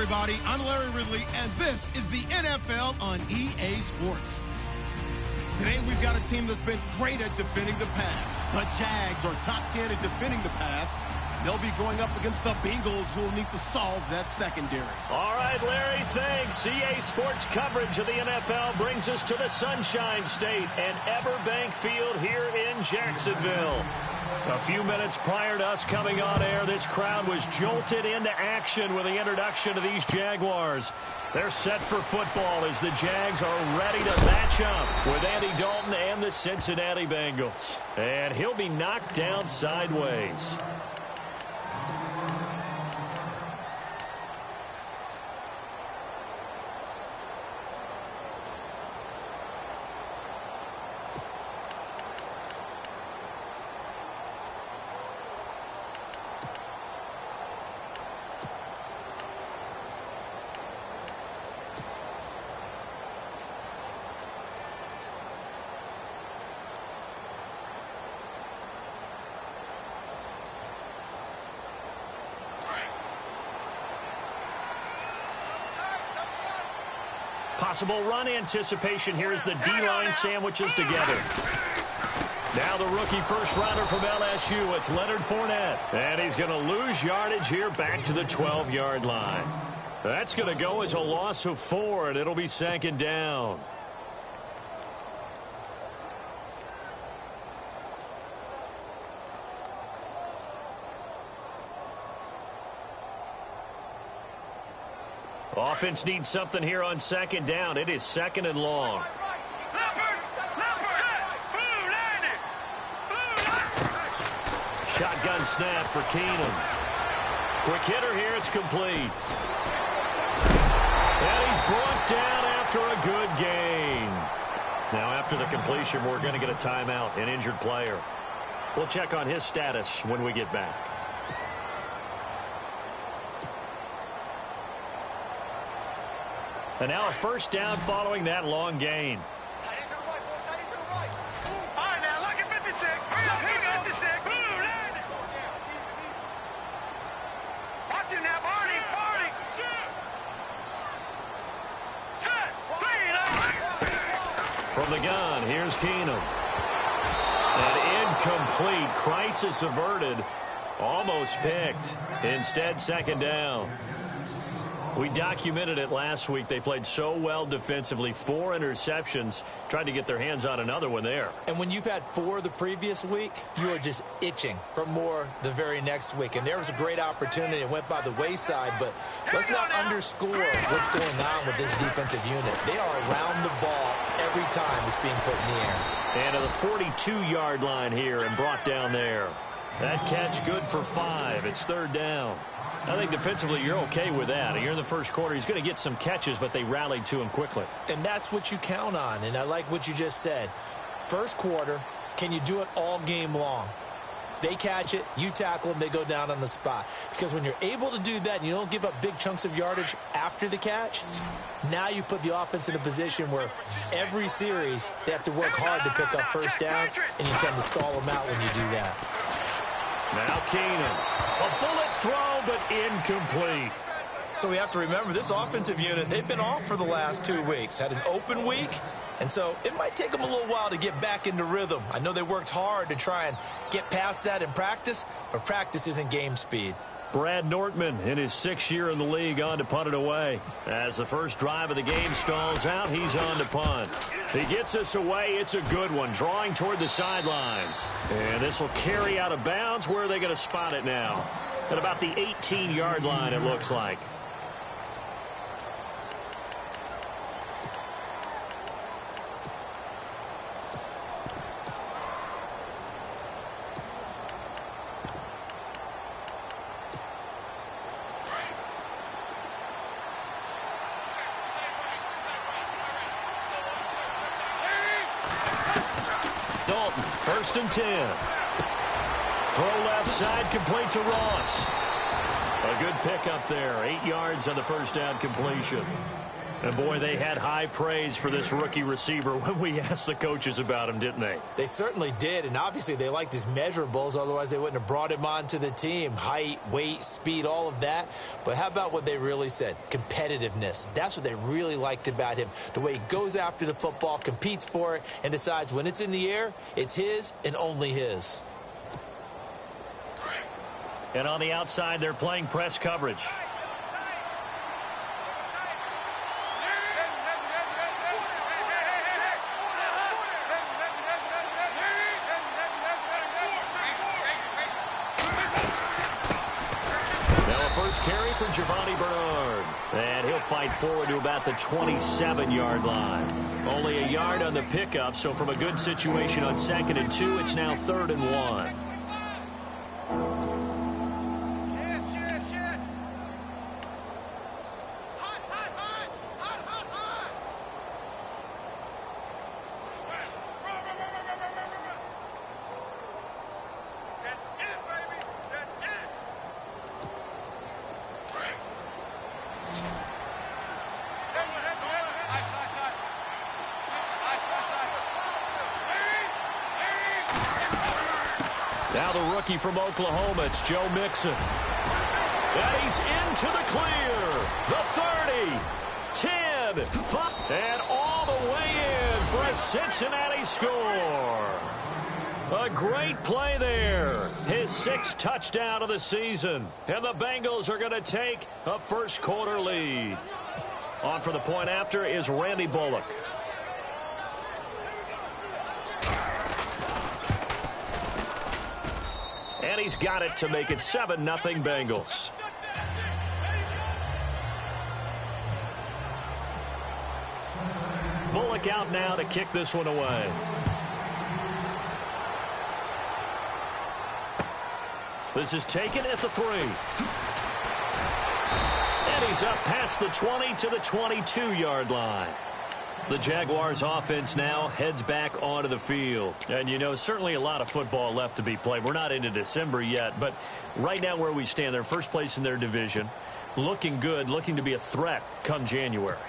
everybody. I'm Larry Ridley, and this is the NFL on EA Sports. Today, we've got a team that's been great at defending the pass. The Jags are top 10 at defending the pass. They'll be going up against the Bengals, who will need to solve that secondary. All right, Larry, thanks. EA Sports coverage of the NFL brings us to the Sunshine State and Everbank Field here in Jacksonville. A few minutes prior to us coming on air, this crowd was jolted into action with the introduction of these Jaguars. They're set for football as the Jags are ready to match up with Andy Dalton and the Cincinnati Bengals. And he'll be knocked down sideways. Possible run anticipation here as the D-line sandwiches together. Now the rookie first-rounder from LSU, it's Leonard Fournette. And he's going to lose yardage here back to the 12-yard line. That's going to go as a loss of 4, and it'll be second down. Offense needs something here on second down. It is second and long. Shotgun snap for Keenum. Quick hitter here. It's complete. And he's brought down after a good gain. Now after the completion, we're going to get a timeout, an injured player. We'll check on his status when we get back. And now a first down following that long gain. All right, now look at 56. Look at 56. Watch him now, Barney. Set. From the gun, here's Keenum. An incomplete. Crisis averted. Almost picked. Instead, second down. We documented it last week. They played so well defensively. 4 interceptions. Tried to get their hands on another one there. And when you've had 4 the previous week, you are just itching for more the very next week. And there was a great opportunity. It went by the wayside. But let's not underscore what's going on with this defensive unit. They are around the ball every time it's being put in the air. And to the 42-yard line here and brought down there. That catch good for 5. It's third down. I think defensively you're okay with that. You're in the first quarter. He's going to get some catches, but they rallied to him quickly. And that's what you count on. And I like what you just said. First quarter, can you do it all game long? They catch it, you tackle them, they go down on the spot. Because when you're able to do that and you don't give up big chunks of yardage after the catch, now you put the offense in a position where every series they have to work hard to pick up first downs, and you tend to stall them out when you do that. Now Keenum. A bullet throw, but incomplete. So we have to remember this offensive unit, they've been off for the last 2 weeks. Had an open week, and so it might take them a little while to get back into rhythm. I know they worked hard to try and get past that in practice, but practice isn't game speed. Brad Nortman in his 6th year in the league on to punt it away. As the first drive of the game stalls out, he's on to punt. He gets us away. It's a good one, drawing toward the sidelines. And this will carry out of bounds. Where are they going to spot it now? At about the 18-yard line, it looks like. First and 10. Throw left side, complete to Ross. A good pickup there. 8 yards on the first down completion. And, boy, they had high praise for this rookie receiver when we asked the coaches about him, didn't they? They certainly did, and obviously they liked his measurables. Otherwise, they wouldn't have brought him onto the team. Height, weight, speed, all of that. But how about what they really said? Competitiveness. That's what they really liked about him. The way he goes after the football, competes for it, and decides when it's in the air, it's his and only his. And on the outside, they're playing press coverage. Carry for Giovanni Bernard. And he'll fight forward to about the 27-yard line. Only a yard on the pickup, so from a good situation on 2nd and 2, it's now 3rd and 1. Now the rookie from Oklahoma, it's Joe Mixon. And he's into the clear. The 30, 10, 5, and all the way in for a Cincinnati score. A great play there. His 6th touchdown of the season. And the Bengals are going to take a first-quarter lead. On for the point after is Randy Bullock. And he's got it to make it 7-0 Bengals. Bullock out now to kick this one away. This is taken at the 3. And he's up past the 20 to the 22-yard line. The Jaguars offense now heads back onto the field. And, you know, certainly a lot of football left to be played. We're not into December yet, but right now where we stand, they're first place in their division. Looking good, looking to be a threat come January.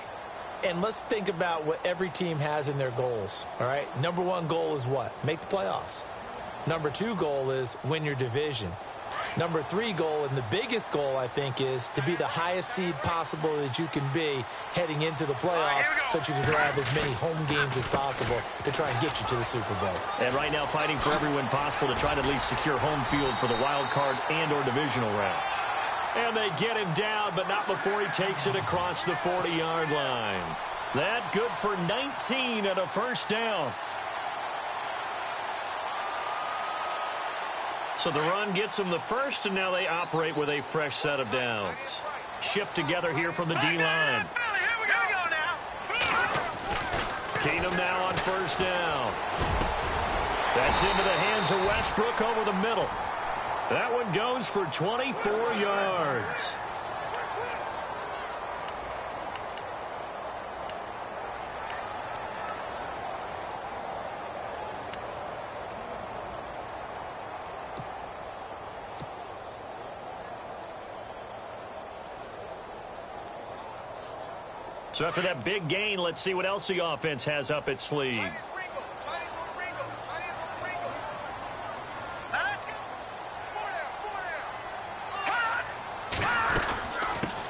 And let's think about what every team has in their goals, all right? Number 1 goal is what? Make the playoffs. Number 2 goal is win your division. Number 3 goal, and the biggest goal, I think, is to be the highest seed possible that you can be heading into the playoffs so that you can grab as many home games as possible to try and get you to the Super Bowl. And right now fighting for every win possible to try to at least secure home field for the wild card and or divisional round. And they get him down, but not before he takes it across the 40-yard line. That good for 19 and a first down. So the run gets them the first, and now they operate with a fresh set of downs. Shift together here from the D-line. Keenum now on first down. That's into the hands of Westbrook over the middle. That one goes for 24 yards. So after that big gain, let's see what else the offense has up its sleeve.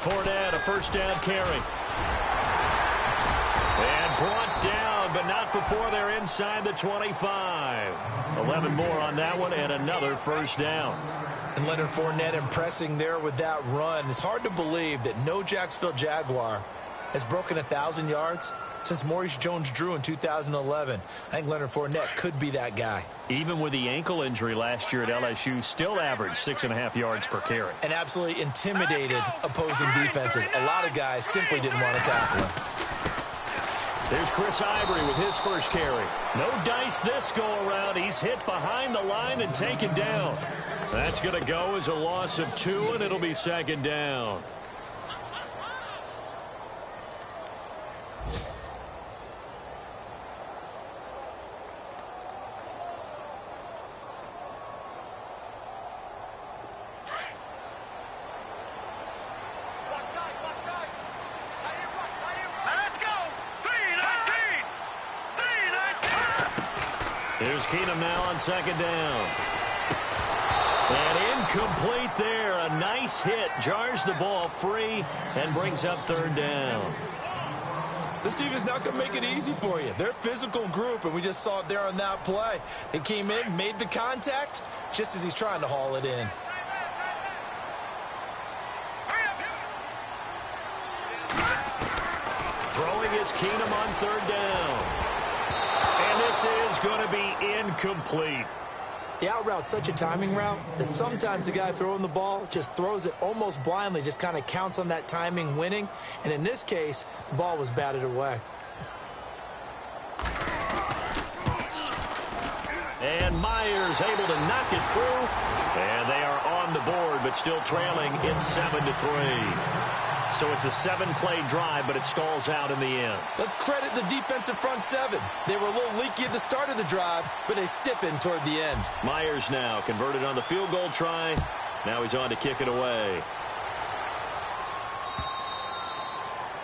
Fournette, a first down carry. And brought down, but not before they're inside the 25. 11 more on that one, and another first down. And Leonard Fournette impressing there with that run. It's hard to believe that no Jacksonville Jaguar has broken 1,000 yards since Maurice Jones-Drew in 2011. I think Leonard Fournette could be that guy. Even with the ankle injury last year at LSU, still averaged 6.5 yards per carry. And absolutely intimidated opposing defenses. A lot of guys simply didn't want to tackle him. There's Chris Ivory with his first carry. No dice this go-around. He's hit behind the line and taken down. That's going to go as a loss of 2, and it'll be second down. Here's Keenum now on second down. And incomplete there. A nice hit. Jars the ball free and brings up third down. This team is not going to make it easy for you. They're a physical group, and we just saw it there on that play. He came in, made the contact, just as he's trying to haul it in. Throwing is Keenum on third down. And this is going to be incomplete. The out route's such a timing route that sometimes the guy throwing the ball just throws it almost blindly, just kind of counts on that timing winning. And in this case, the ball was batted away. And Myers able to knock it through. And they are on the board, but still trailing. It's 7-3. So it's a 7-play drive, but it stalls out in the end. Let's credit the defensive front seven. They were a little leaky at the start of the drive, but they stiffened toward the end. Myers now converted on the field goal try. Now he's on to kick it away.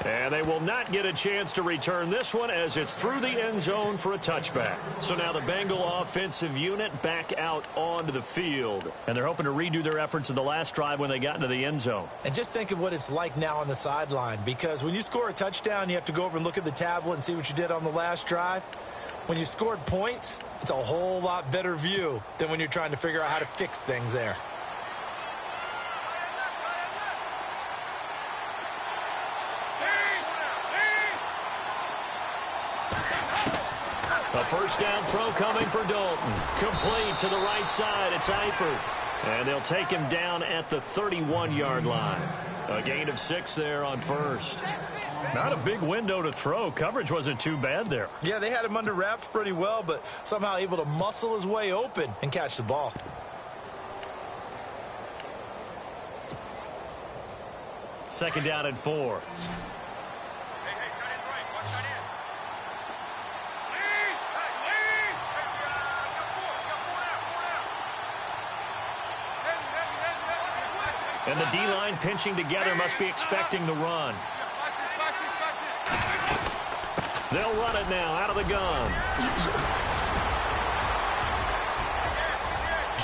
And they will not get a chance to return this one as it's through the end zone for a touchback. So now the Bengal offensive unit back out onto the field. And they're hoping to redo their efforts in the last drive when they got into the end zone. And just think of what it's like now on the sideline, because when you score a touchdown, you have to go over and look at the tablet and see what you did on the last drive. When you scored points, it's a whole lot better view than when you're trying to figure out how to fix things there. A first down throw coming for Dalton. Complete to the right side. It's Eifert. And they'll take him down at the 31-yard line. A gain of 6 there on first. Not a big window to throw. Coverage wasn't too bad there. Yeah, they had him under wraps pretty well, but somehow able to muscle his way open and catch the ball. Second down and 4. And the D-line pinching together, must be expecting the run. They'll run it now out of the gun.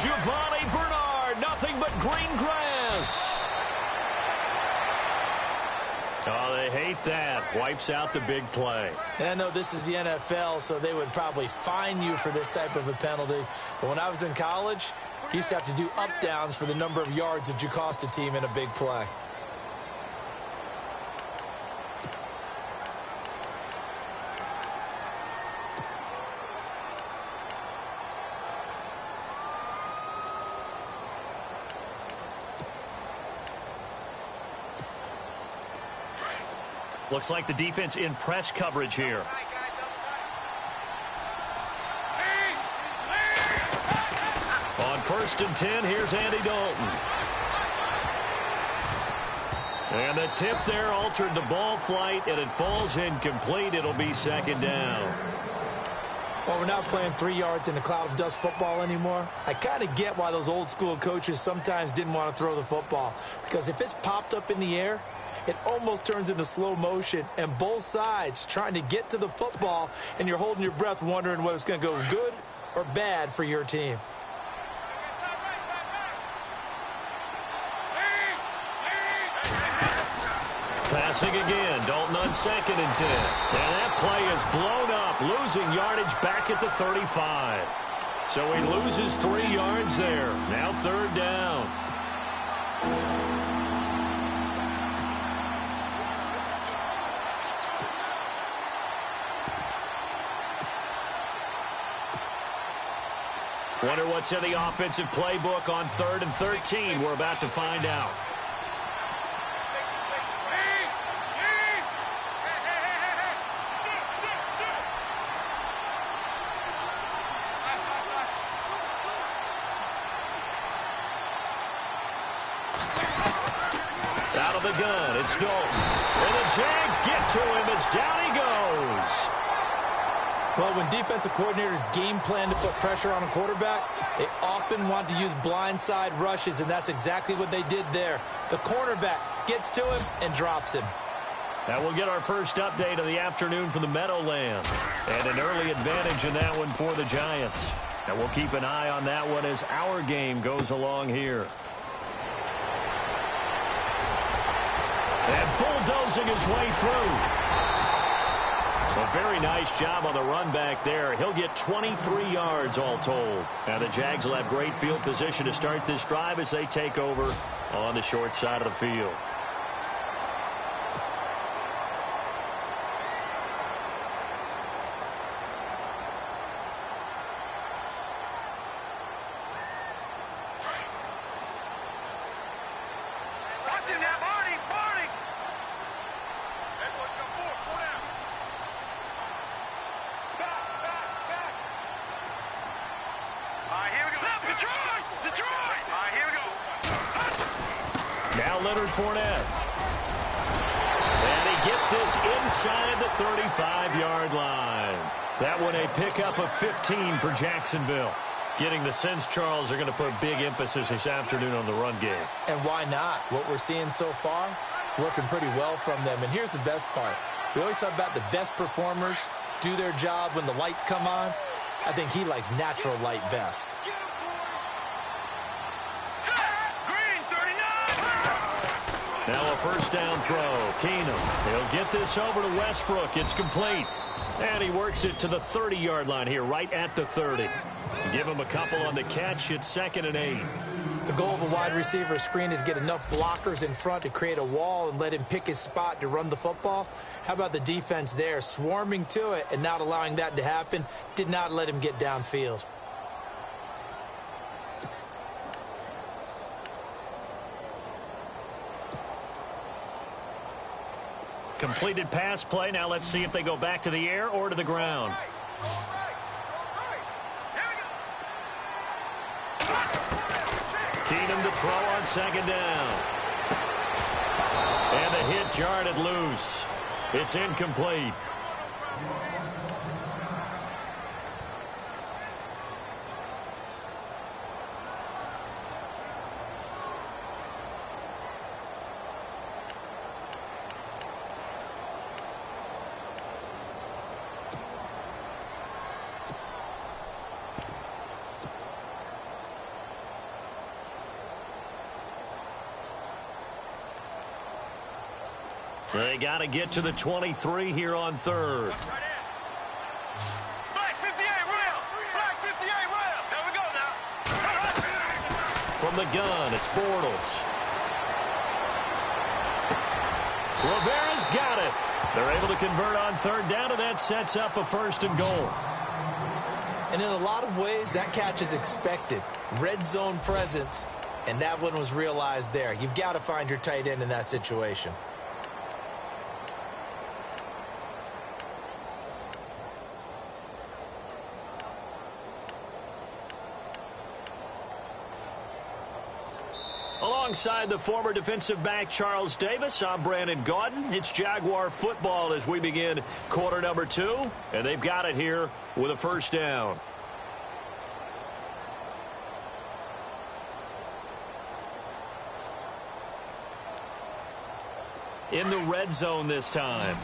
Giovanni Bernard, nothing but green grass. Oh, they hate that. Wipes out the big play. And I know this is the NFL, so they would probably fine you for this type of a penalty. But when I was in college, you used to have to do up-downs for the number of yards that you cost a team in a big play. Looks like the defense in press coverage here. On 1st and 10, here's Andy Dalton. And the tip there altered the ball flight, and it falls incomplete. It'll be second down. Well, we're not playing 3 yards in a cloud of dust football anymore. I kind of get why those old school coaches sometimes didn't want to throw the football. Because if it's popped up in the air, it almost turns into slow motion, and both sides trying to get to the football, and you're holding your breath wondering whether it's going to go good or bad for your team. Passing again, Dalton on 2nd and 10. And that play is blown up, losing yardage back at the 35. So he loses 3 yards there. Now 3rd down. Wonder what's in the offensive playbook on 3rd and 13. We're about to find out. Out of the gun, it's Dalton. And the Jags get to him as down he goes. Well, when defensive coordinators game plan to put pressure on a quarterback, they often want to use blindside rushes, and that's exactly what they did there. The cornerback gets to him and drops him. And we'll get our first update of the afternoon from the Meadowlands. And an early advantage in that one for the Giants. And we'll keep an eye on that one as our game goes along here. And bulldozing his way through. A very nice job on the run back there. He'll get 23 yards all told. And the Jags will have great field position to start this drive as they take over on the short side of the field. Inside the 35-yard line. That one a pickup of 15 for Jacksonville. Getting the sense, Charles, are going to put big emphasis this afternoon on the run game. And why not? What we're seeing so far is working pretty well from them. And here's the best part. We always talk about the best performers do their job when the lights come on. I think he likes natural light best. Now a first down throw. Keenum. He'll get this over to Westbrook. It's complete. And he works it to the 30-yard line here, right at the 30. Give him a couple on the catch. It's 2nd and 8. The goal of a wide receiver screen is get enough blockers in front to create a wall and let him pick his spot to run the football. How about the defense there? Swarming to it and not allowing that to happen. Did not let him get downfield. Completed pass play. Now let's see if they go back to the air or to the ground. Keenum to throw on 2nd down. And the hit jarred it loose. It's incomplete. They got to get to the 23 here on 3rd. Black 58, rail! Black 58, rail! There we go now. From the gun, it's Bortles. Rivera's got it. They're able to convert on 3rd down, and that sets up a 1st and goal. And in a lot of ways, that catch is expected. Red zone presence, and that one was realized there. You've got to find your tight end in that situation. Alongside the former defensive back Charles Davis, I'm Brandon Gaudin. It's Jaguar football as we begin quarter number 2, and they've got it here with a 1st down. In the red zone this time.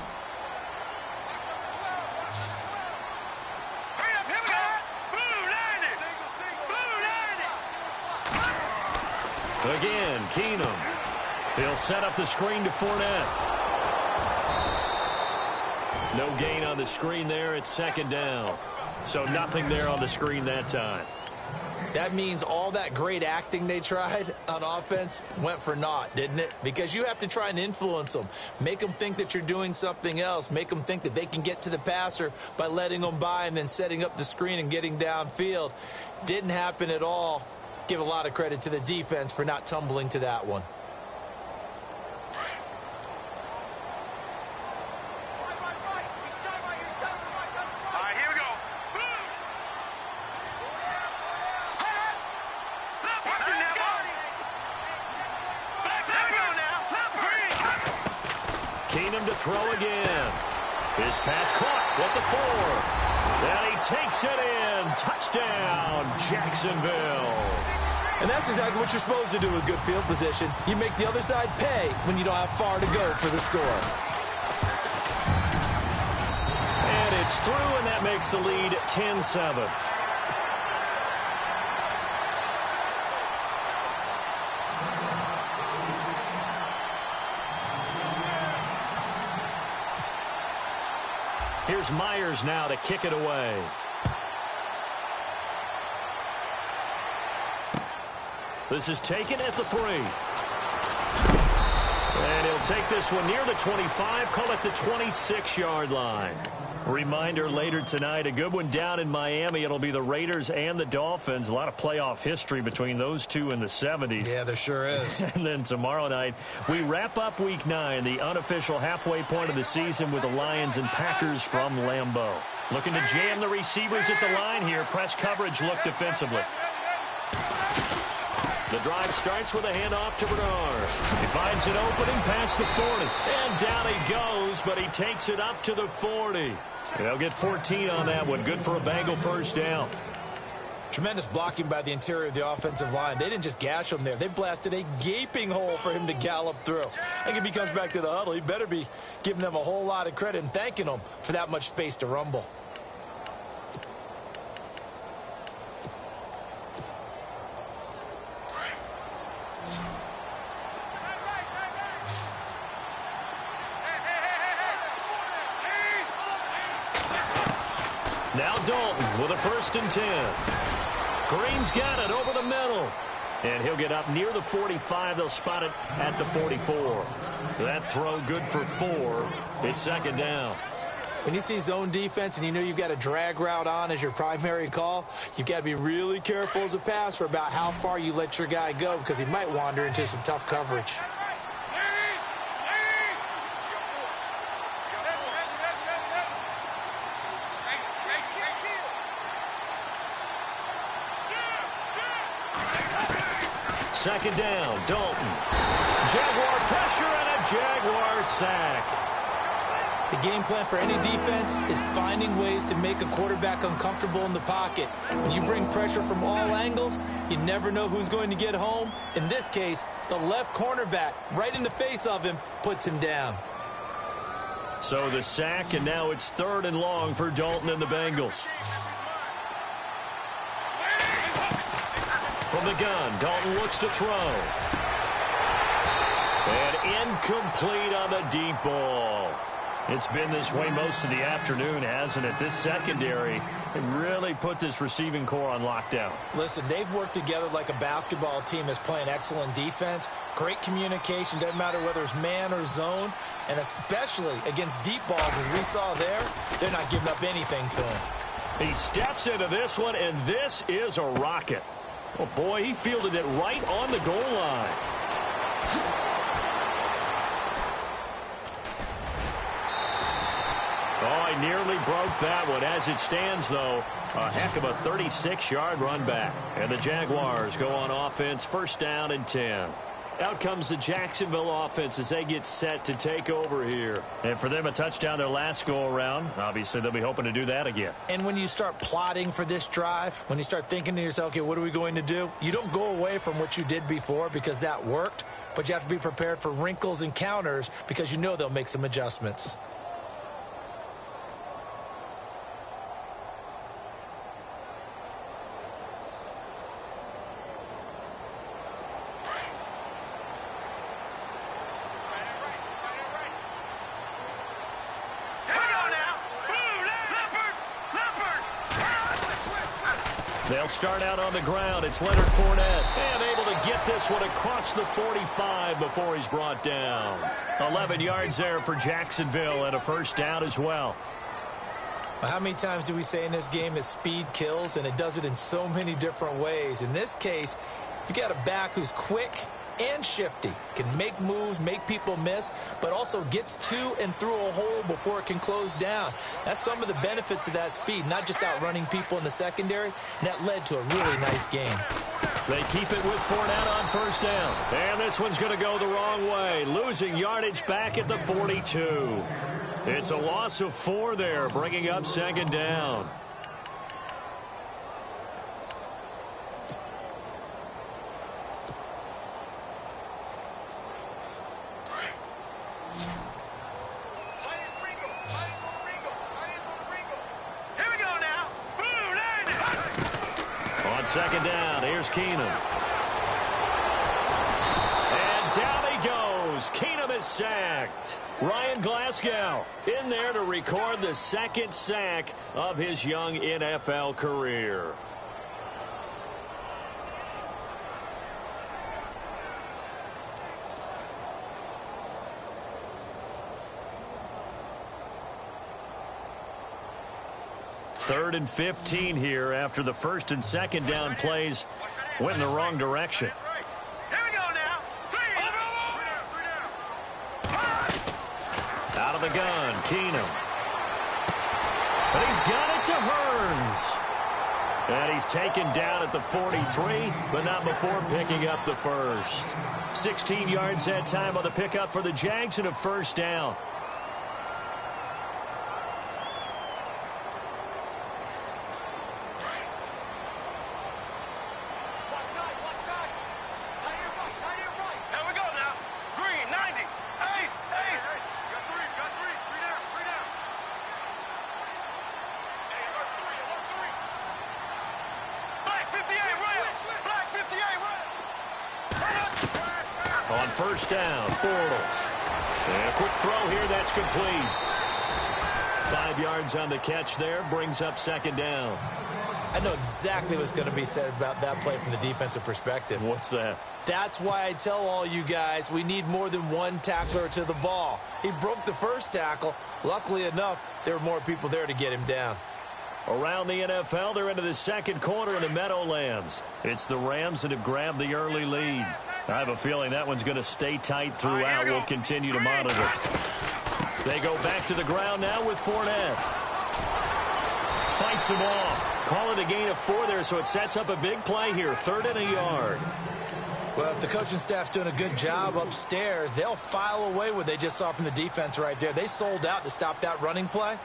Again, Keenum. He'll set up the screen to Fournette. No gain on the screen there. It's 2nd down. So nothing there on the screen that time. That means all that great acting they tried on offense went for naught, didn't it? Because you have to try and influence them. Make them think that you're doing something else. Make them think that they can get to the passer by letting them by and then setting up the screen and getting downfield. Didn't happen at all. Give a lot of credit to the defense for not tumbling to that one. All right, here we go. Watch it now, Marty. There we go now. Keenum to throw again. His pass caught at the 4. And he takes it in. Touchdown, Jacksonville. And that's exactly what you're supposed to do with good field position. You make the other side pay when you don't have far to go for the score. gets through, and that makes the lead 10-7. Here's Myers now to kick it away. This is taken at the 3. And he'll take this one near the 25, call it the 26-yard line. Reminder later tonight, a good one down in Miami. It'll be the Raiders and the Dolphins. A lot of playoff history between those two in the 70s. Yeah, there sure is. And then tomorrow night, we wrap up Week 9, the unofficial halfway point of the season with the Lions and Packers from Lambeau. Looking to jam the receivers at the line here. Press coverage look defensively. The drive starts with a handoff to Bernard. He finds an opening past the 40. And down he goes, but he takes it up to the 40. They'll get 14 on that one. Good for a Bengal first down. Tremendous blocking by the interior of the offensive line. They didn't just gash him there. They blasted a gaping hole for him to gallop through. I think if he comes back to the huddle, he better be giving them a whole lot of credit and thanking them for that much space to rumble. Now Dalton with a 1st and 10. Green's got it over the middle. And he'll get up near the 45. They'll spot it at the 44. That throw good for 4. It's 2nd down. When you see zone defense and you know you've got a drag route on as your primary call, you've got to be really careful as a passer about how far you let your guy go because he might wander into some tough coverage. Second down, Dalton. Jaguar pressure and a Jaguar sack. The game plan for any defense is finding ways to make a quarterback uncomfortable in the pocket. When you bring pressure from all angles, you never know who's going to get home. In this case, the left cornerback, right in the face of him, puts him down. So the sack, and now it's 3rd and long for Dalton and the Bengals. From the gun, Dalton looks to throw. And incomplete on the deep ball. It's been this way most of the afternoon, hasn't it? This secondary it really put this receiving core on lockdown. Listen, they've worked together like a basketball team that's playing excellent defense. Great communication, doesn't matter whether it's man or zone. And especially against deep balls, as we saw there, they're not giving up anything to him. He steps into this one, and this is a rocket. Oh, boy, he fielded it right on the goal line. Oh, he nearly broke that one. As it stands, though, a heck of a 36-yard run back. And the Jaguars go on offense, 1st down and 10. Out comes the Jacksonville offense as they get set to take over here. And for them, a touchdown their last go-around. Obviously, they'll be hoping to do that again. And when you start plotting for this drive, when you start thinking to yourself, okay, what are we going to do? You don't go away from what you did before because that worked, but you have to be prepared for wrinkles and counters because you know they'll make some adjustments. They'll start out on the ground. It's Leonard Fournette. And able to get this one across the 45 before he's brought down. 11 yards there for Jacksonville and a 1st down as well. Well, how many times do we say in this game that speed kills, and it does it in so many different ways? In this case, you got a back who's quick and shifty, can make moves, make people miss, but also gets to and through a hole before it can close down. That's some of the benefits of that speed, not just outrunning people in the secondary, and that led to a really nice game. They keep it with Fournette on 1st down. And this one's going to go the wrong way, losing yardage back at the 42. It's a loss of 4 there, bringing up 2nd down. second down. Here's Keenum. And down he goes. Keenum is sacked. Ryan Glasgow in there to record the second sack of his young NFL career. Third and 15 here after the first and second down plays went in the wrong direction. Here we go now. Out of the gun, Keenum. But he's got it to Hearns. And he's taken down at the 43, but not before picking up the first. 16 yards that time on the pickup for the Jags and a first down. On first down, Bortles. And a quick throw here, that's complete. 5 yards on the catch there, brings up second down. I know exactly what's going to be said about that play from the defensive perspective. What's that? That's why I tell all you guys we need more than one tackler to the ball. He broke the first tackle. Luckily enough, there were more people there to get him down. Around the NFL, they're into the second quarter in the Meadowlands. It's the Rams that have grabbed the early lead. I have a feeling that one's going to stay tight throughout. We'll continue to monitor. They go back to the ground now with Fournette. Fights him off. Call it a gain of 4 there, so it sets up a big play here. 3rd and a yard. Well, if the coaching staff's doing a good job upstairs, they'll file away what they just saw from the defense right there. They sold out to stop that running play.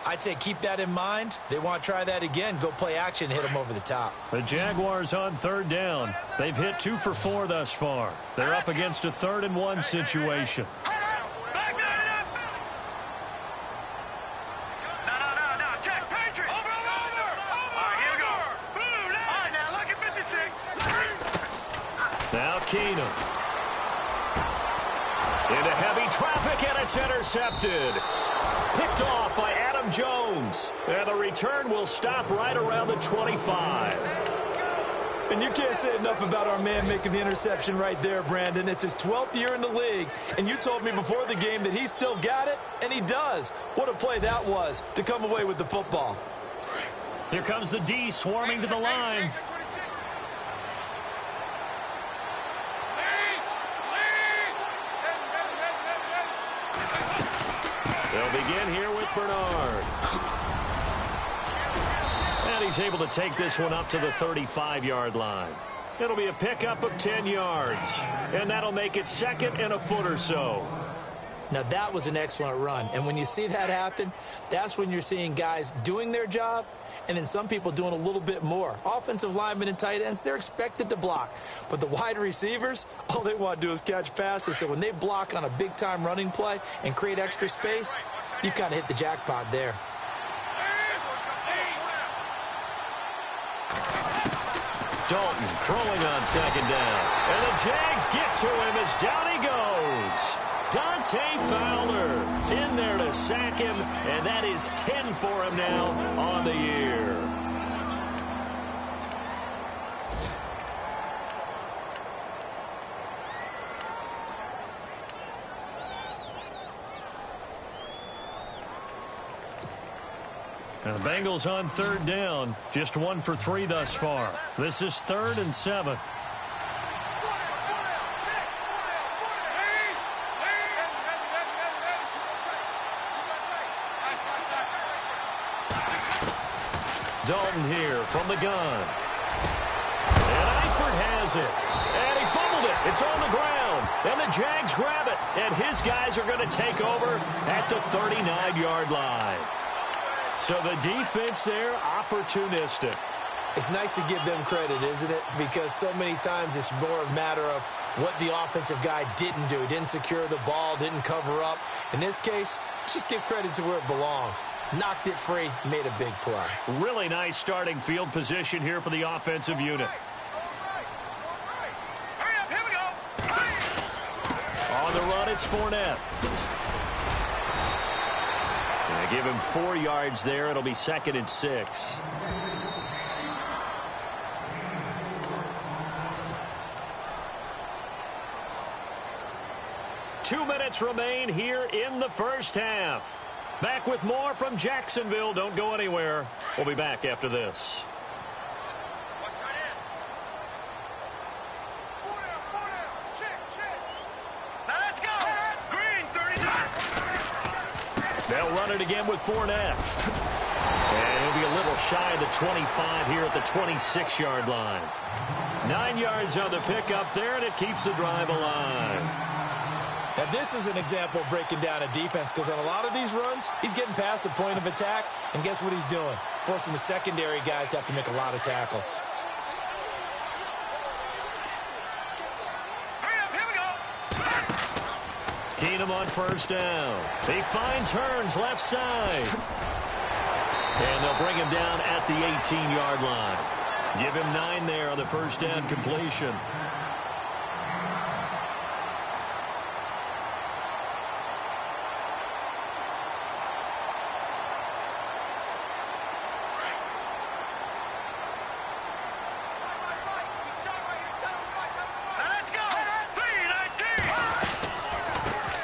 I'd say keep that in mind. They want to try that again. Go play action, hit them over the top. The Jaguars on 3rd down. They've hit 2 for 4 thus far. They're up against a 3rd and 1 situation. Now Keenum. Into heavy traffic, and it's intercepted. Picked off by Adam Jones. And the return will stop right around the 25. And you can't say enough about our man making the interception right there, Brandon. It's his 12th year in the league, and you told me before the game that he still got it, and he does. What a play that was to come away with the football. Here comes the D swarming to the line. They'll begin here with Bernard. And he's able to take this one up to the 35-yard line. It'll be a pickup of 10 yards. And that'll make it 2nd and a foot or so. Now, that was an excellent run. And when you see that happen, that's when you're seeing guys doing their job and then some people doing a little bit more. Offensive linemen and tight ends, they're expected to block. But the wide receivers, all they want to do is catch passes. So when they block on a big-time running play and create extra space, you've got to hit the jackpot there. Dalton throwing on 2nd down. And the Jags get to him as down he goes. Dante Fowler in there to sack him, and that is 10 for him now on the year. And the Bengals on 3rd down, just 1 for 3 thus far. This is 3rd and 7. Dalton here from the gun. And Eifert has it. And he fumbled it. It's on the ground. And the Jags grab it. And his guys are going to take over at the 39-yard line. So the defense there, opportunistic. It's nice to give them credit, isn't it? Because so many times it's more a matter of what the offensive guy didn't do. Didn't secure the ball, didn't cover up. In this case, let's just give credit to where it belongs. knocked it free, made a big play. Really nice starting field position here for the offensive unit. Hurry up, here we go. On the run, it's Fournette. They give him 4 yards there. It'll be 2nd and 6. Two minutes remain here in the first half. Back with more from Jacksonville. Don't go anywhere. We'll be back after this. Now let's go. Green, 39. They'll run it again with Fournette. And he'll be a little shy of the 25 here at the 26-yard line. 9 yards on the pickup there, and it keeps the drive alive. Now, this is an example of breaking down a defense, because on a lot of these runs, he's getting past the point of attack, and guess what he's doing? Forcing the secondary guys to have to make a lot of tackles. Hurry up, here we go. Keenum on first down. He finds Hearns left side. And they'll bring him down at the 18-yard line. Give him 9 there on the first down completion.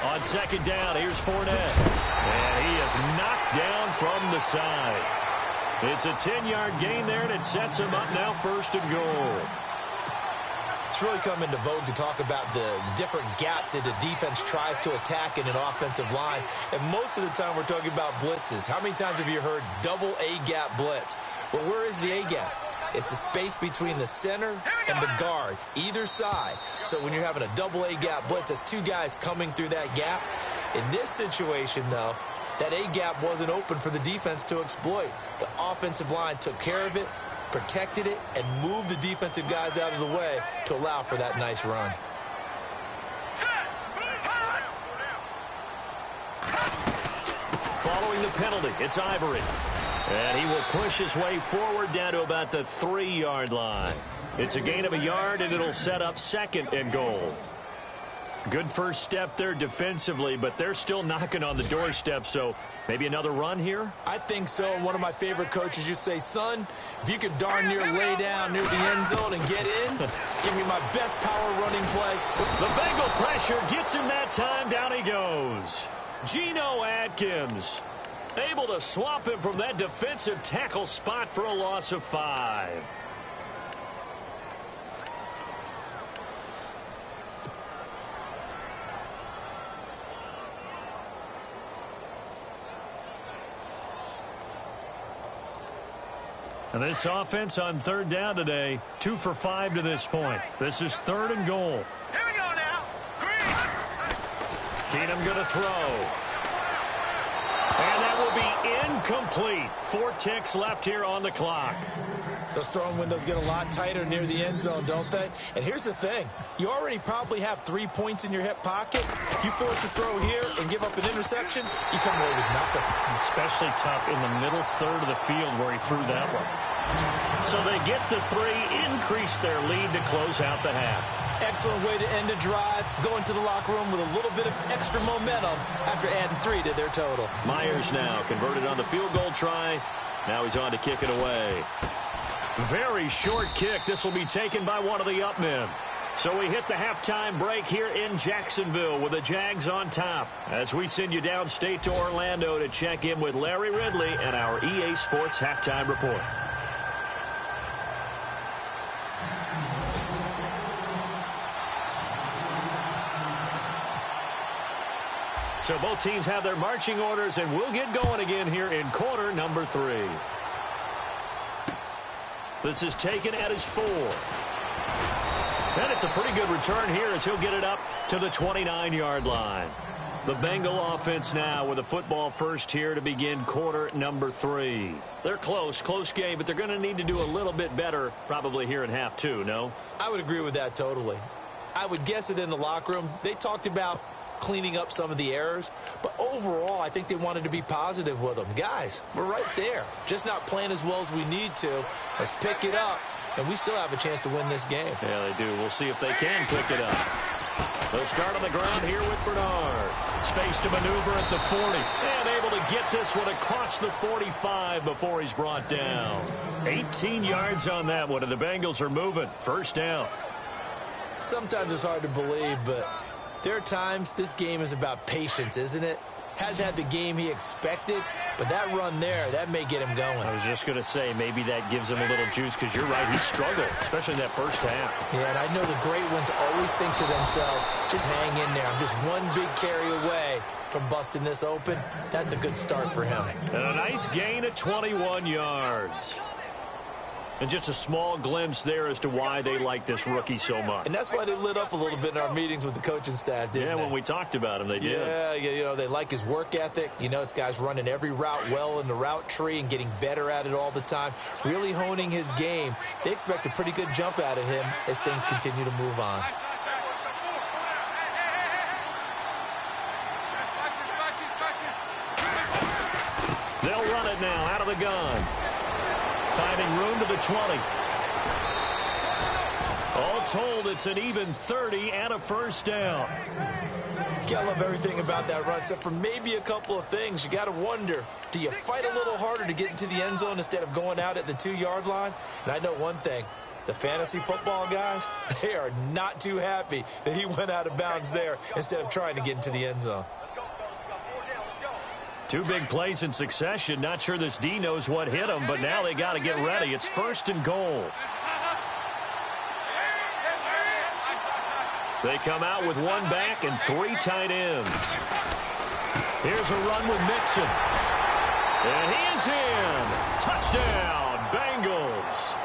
On second down, here's Fournette. And he is knocked down from the side. It's a 10-yard gain there, and it sets him up now 1st and goal. It's really come into vogue to talk about the different gaps that the defense tries to attack in an offensive line. And most of the time we're talking about blitzes. How many times have you heard double A-gap blitz? Well, where is the A-gap? It's the space between the center and the guards, either side. So when you're having a double A-gap blitz, that's 2 guys coming through that gap. In this situation, though, that A-gap wasn't open for the defense to exploit. The offensive line took care of it, protected it, and moved the defensive guys out of the way to allow for that nice run. Following the penalty, it's Ivory. And he will push his way forward down to about the 3-yard line. It's a gain of a yard, and it'll set up 2nd and goal. Good first step there defensively, but they're still knocking on the doorstep, so maybe another run here? I think so. One of my favorite coaches used to say, son, if you could darn near lay down near the end zone and get in, give me my best power running play. The Bengal pressure gets him that time. Down he goes. Geno Atkins able to swap him from that defensive tackle spot for a loss of 5. And this offense on 3rd down today, 2 for 5 to this point. This is 3rd and goal. Here we go now. Green. Keenum going to throw. And that will be incomplete. 4 ticks left here on the clock. Those throwing windows get a lot tighter near the end zone, don't they? And here's the thing. You already probably have 3 points in your hip pocket. You force a throw here and give up an interception, you come away with nothing. Especially tough in the middle third of the field where he threw that one. So they get the 3, increase their lead to close out the half. Excellent way to end a drive. Go into the locker room with a little bit of extra momentum after adding 3 to their total. Myers now converted on the field goal try. Now he's on to kick it away. Very short kick. This will be taken by one of the up men. So we hit the halftime break here in Jacksonville with the Jags on top as we send you downstate to Orlando to check in with Larry Ridley and our EA Sports Halftime Report. So both teams have their marching orders, and we'll get going again here in quarter number 3. This is taken at his 4. And it's a pretty good return here as he'll get it up to the 29-yard line. The Bengal offense now with a football first here to begin quarter number 3. They're close game, but they're going to need to do a little bit better probably here in half 2, no? I would agree with that totally. I would guess it in the locker room. They talked about cleaning up some of the errors. But overall, I think they wanted to be positive with them. Guys, we're right there. Just not playing as well as we need to. Let's pick it up, and we still have a chance to win this game. Yeah, they do. We'll see if they can pick it up. They'll start on the ground here with Bernard. Space to maneuver at the 40. And able to get this one across the 45 before he's brought down. 18 yards on that one, and the Bengals are moving. First down. Sometimes it's hard to believe, but there are times this game is about patience, isn't it? Hasn't had the game he expected, but that run there, that may get him going. I was just going to say, maybe that gives him a little juice, because you're right, he struggled, especially in that first half. Yeah, and I know the great ones always think to themselves, just hang in there. I'm just one big carry away from busting this open. That's a good start for him. And a nice gain of 21 yards. And just a small glimpse there as to why they like this rookie so much. And that's why they lit up a little bit in our meetings with the coaching staff, didn't they? Yeah, when we talked about him, they did. Yeah, you know, they like his work ethic. You know, this guy's running every route well in the route tree and getting better at it all the time, really honing his game. They expect a pretty good jump out of him as things continue to move on. They'll run it now out of the gun. Finding room to the 20. All told, it's an even 30 and a first down. You gotta love everything about that run, except for maybe a couple of things. You gotta wonder, do you fight a little harder to get into the end zone instead of going out at the 2-yard line? And I know one thing. The fantasy football guys, they are not too happy that he went out of bounds there instead of trying to get into the end zone. Two big plays in succession. Not sure this D knows what hit him, but now they got to get ready. It's first and goal. They come out with one back and 3 tight ends. Here's a run with Mixon. And he is in. Touchdown, Bengals.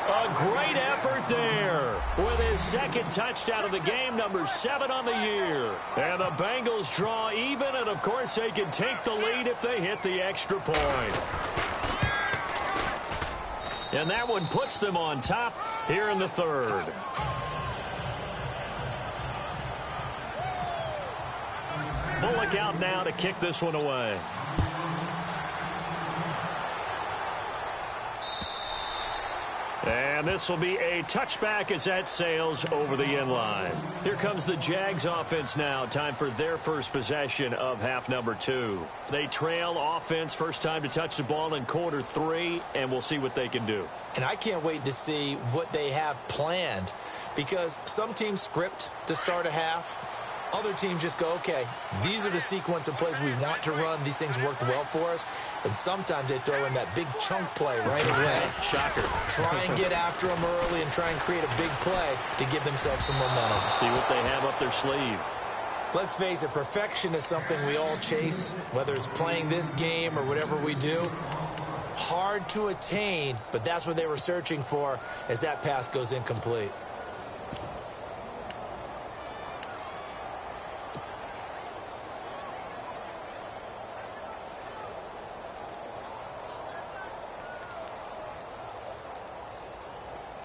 A great effort there with his second touchdown of the game, number 7 on the year. And the Bengals draw even, and of course they can take the lead if they hit the extra point. And that one puts them on top here in the third. Bullock out now to kick this one away. And this will be a touchback as that sails over the end line. Here comes the Jags offense now. Time for their first possession of half number 2. They trail offense, first time to touch the ball in quarter 3, and we'll see what they can do. And I can't wait to see what they have planned, because some teams script to start a half. Other teams just go, okay, these are the sequence of plays we want to run. These things worked well for us. And sometimes they throw in that big chunk play right away. Shocker. Try and get after them early and try and create a big play to give themselves some momentum. See what they have up their sleeve. Let's face it, perfection is something we all chase, whether it's playing this game or whatever we do. Hard to attain, but that's what they were searching for as that pass goes incomplete.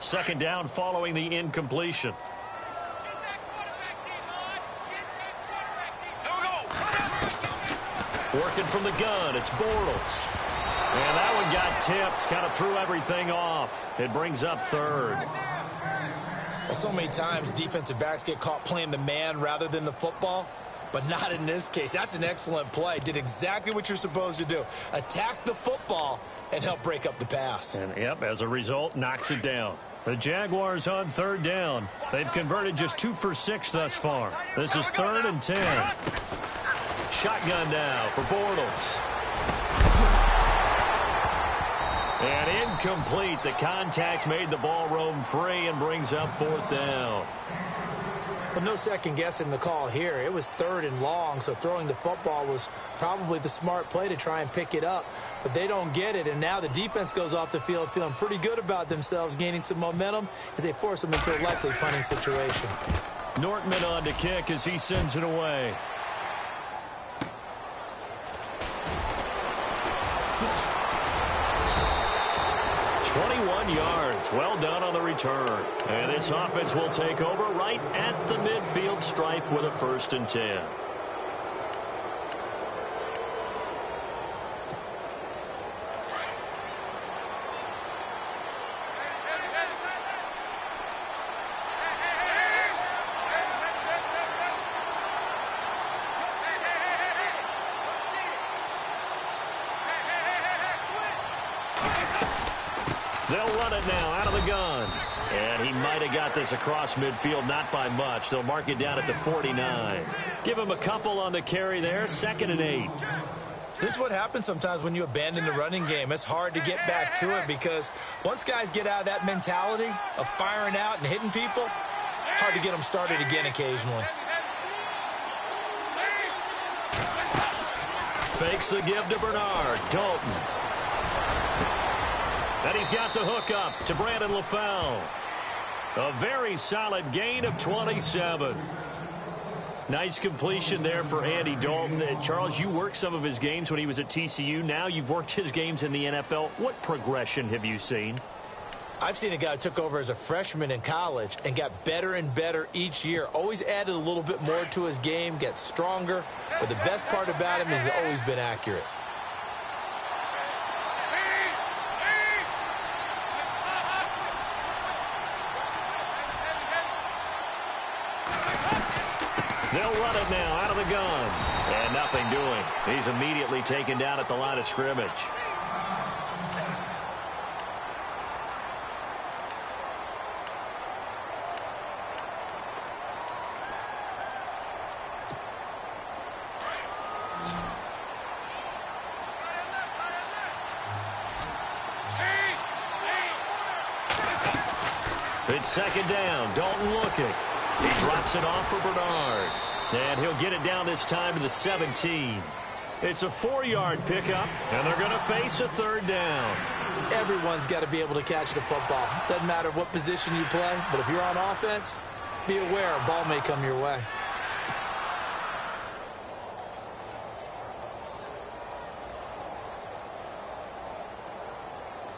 Second down following the incompletion. Working from the gun, it's Bortles. And that one got tipped, kind of threw everything off. It brings up third. Well, so many times defensive backs get caught playing the man rather than the football, but not in this case. That's an excellent play. Did exactly what you're supposed to do. Attack the football and help break up the pass. And, yep, as a result, knocks it down. The Jaguars on third down. They've converted just 2 for 6 thus far. This is 3rd and 10. Shotgun now for Bortles. And incomplete. The contact made the ball roam free and brings up 4th down. Well, no second guessing the call here. It was 3rd and long, so throwing the football was probably the smart play to try and pick it up. But they don't get it, and now the defense goes off the field feeling pretty good about themselves, gaining some momentum as they force them into a likely punting situation. Nortman on to kick as he sends it away. 31 yards. Well done on the return. And this offense will take over right at the midfield stripe with a 1st and 10. They'll run it now out of the gun. And he might have got this across midfield, not by much. They'll mark it down at the 49. Give him a couple on the carry there, 2nd and 8. This is what happens sometimes when you abandon the running game. It's hard to get back to it because once guys get out of that mentality of firing out and hitting people, hard to get them started again occasionally. Fakes the give to Bernard. Dalton. And he's got the hook up to Brandon LaFell. A very solid gain of 27. Nice completion there for Andy Dalton. Charles, you worked some of his games when he was at TCU. Now you've worked his games in the NFL. What progression have you seen? I've seen a guy who took over as a freshman in college and got better and better each year. Always added a little bit more to his game, gets stronger. But the best part about him is he's always been accurate. They'll run it now out of the gun. And nothing doing. He's immediately taken down at the line of scrimmage. It's 2nd down. Dalton looking. He drops it off for Bernard. And he'll get it down this time to the 17. It's a 4-yard pickup, and they're going to face a 3rd down. Everyone's got to be able to catch the football. Doesn't matter what position you play, but if you're on offense, be aware a ball may come your way.